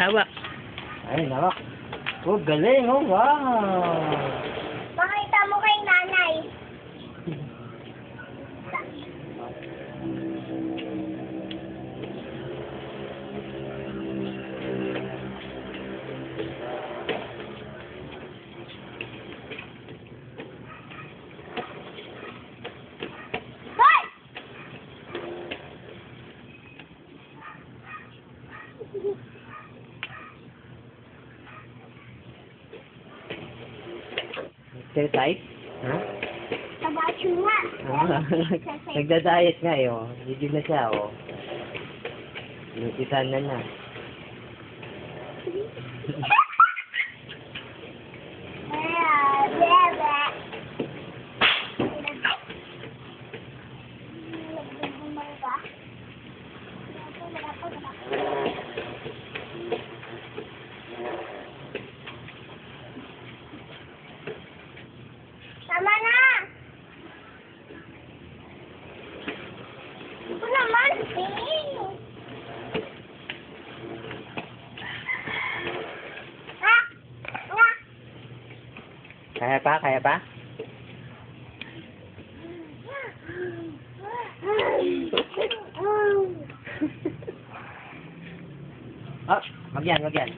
Hawak. Ay, nawak. Oh, galing, oh, wow. Pakita mo kay nanay. Hoy! Exercise? Ha? Tabacho nga. Nagda-diet nga, eh, oh. Video na siya, oh. Inutisan na na. Tama na! Ito naman, Bing! Ah! Ah! Kaya pa? Kaya pa? Oh, wag yan, wag yan.